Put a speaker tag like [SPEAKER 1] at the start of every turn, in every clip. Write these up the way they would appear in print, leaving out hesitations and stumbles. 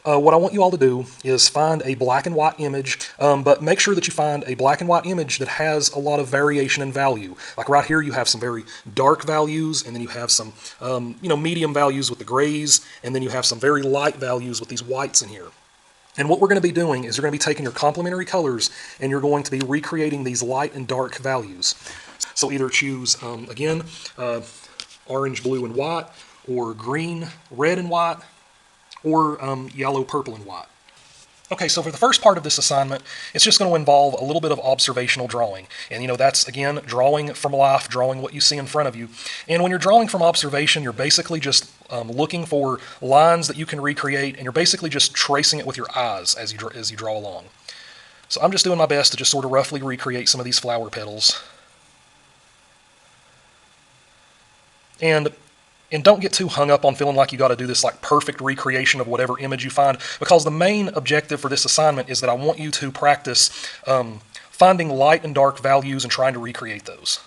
[SPEAKER 1] what I want you all to do is find a black and white image, but make sure that you find a black and white image that has a lot of variation in value. Like right here, you have some very dark values, and then you have some, medium values with the grays, and then you have some very light values with these whites in here. And what we're going to be doing is you're going to be taking your complementary colors and you're going to be recreating these light and dark values. So either choose, orange, blue, and white, or green, red, and white, or yellow, purple, and white. Okay, so for the first part of this assignment, it's just going to involve a little bit of observational drawing. And that's, again, drawing from life, drawing what you see in front of you. And when you're drawing from observation, you're basically just looking for lines that you can recreate, and you're basically just tracing it with your eyes as you draw along. So I'm just doing my best to just sort of roughly recreate some of these flower petals. And don't get too hung up on feeling like you got to do this like perfect recreation of whatever image you find, because the main objective for this assignment is that I want you to practice finding light and dark values and trying to recreate those.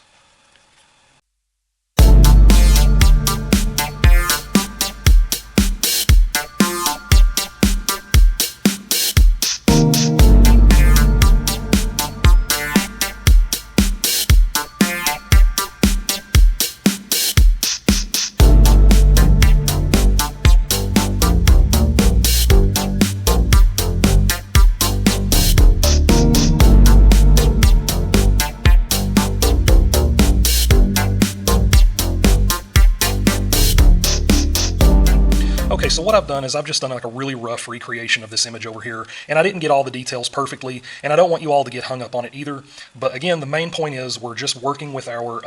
[SPEAKER 1] Okay, so what I've done is I've just done like a really rough recreation of this image over here, and I didn't get all the details perfectly, and I don't want you all to get hung up on it either. But again, the main point is we're just working with our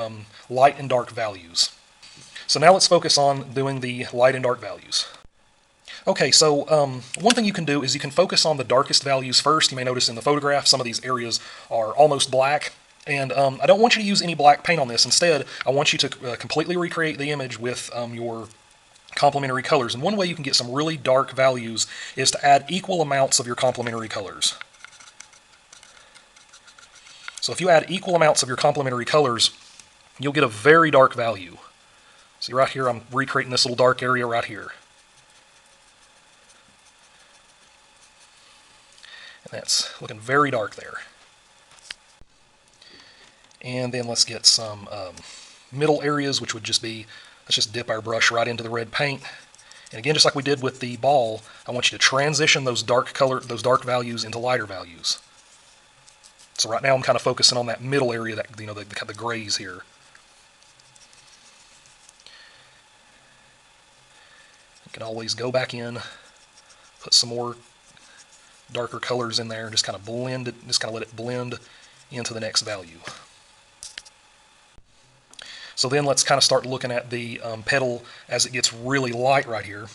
[SPEAKER 1] light and dark values. So now let's focus on doing the light and dark values. Okay, so one thing you can do is you can focus on the darkest values first. You may notice in the photograph some of these areas are almost black. And I don't want you to use any black paint on this. Instead, I want you to completely recreate the image with your complementary colors. And one way you can get some really dark values is to add equal amounts of your complementary colors. So if you add equal amounts of your complementary colors, you'll get a very dark value. See right here, I'm recreating this little dark area right here. And that's looking very dark there. And then let's get some middle areas, which would just be, let's just dip our brush right into the red paint. And again, just like we did with the ball, I want you to transition those dark values into lighter values. So right now I'm kind of focusing on that middle area, that the grays here. You can always go back in, put some more darker colors in there, and just kind of blend it, just kind of let it blend into the next value. So then let's kind of start looking at the petal as it gets really light right here.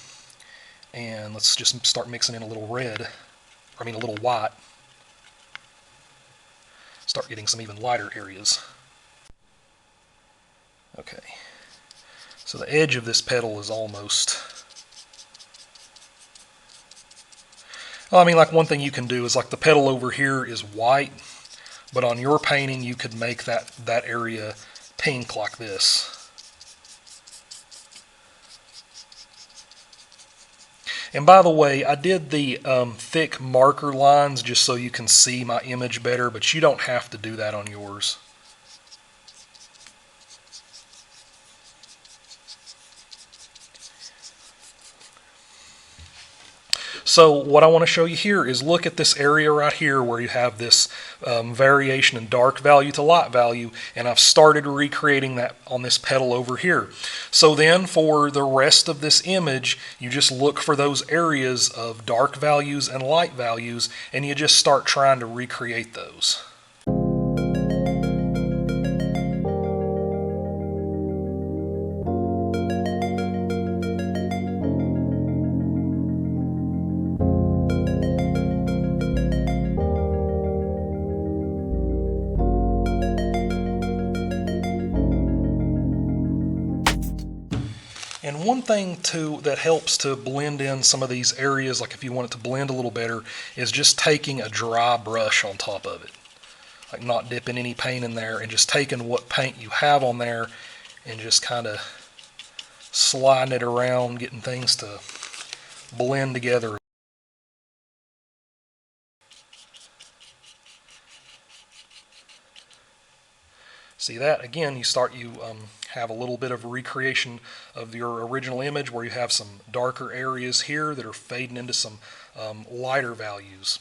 [SPEAKER 1] And let's just start mixing in a little red, a little white. Start getting some even lighter areas. Okay, so the edge of this petal is almost... Well, like one thing you can do is like the petal over here is white, but on your painting you could make that area pink like this. And by the way, I did the thick marker lines just so you can see my image better, but you don't have to do that on yours. So what I want to show you here is look at this area right here where you have this variation in dark value to light value, and I've started recreating that on this petal over here. So then for the rest of this image, you just look for those areas of dark values and light values, and you just start trying to recreate those. And one thing too that helps to blend in some of these areas, like if you want it to blend a little better, is just taking a dry brush on top of it. Like not dipping any paint in there and just taking what paint you have on there and just kind of sliding it around, getting things to blend together. See that? Again, you have a little bit of a recreation of your original image where you have some darker areas here that are fading into some lighter values.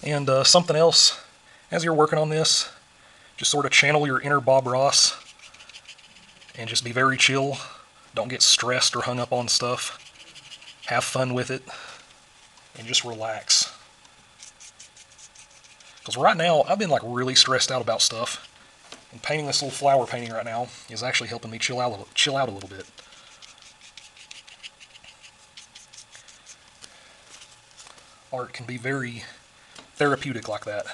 [SPEAKER 1] And something else, as you're working on this, just sort of channel your inner Bob Ross and just be very chill. Don't get stressed or hung up on stuff. Have fun with it and just relax. Because right now, I've been like really stressed out about stuff. And painting this little flower painting right now is actually helping me chill out a little bit. Art can be very therapeutic like that.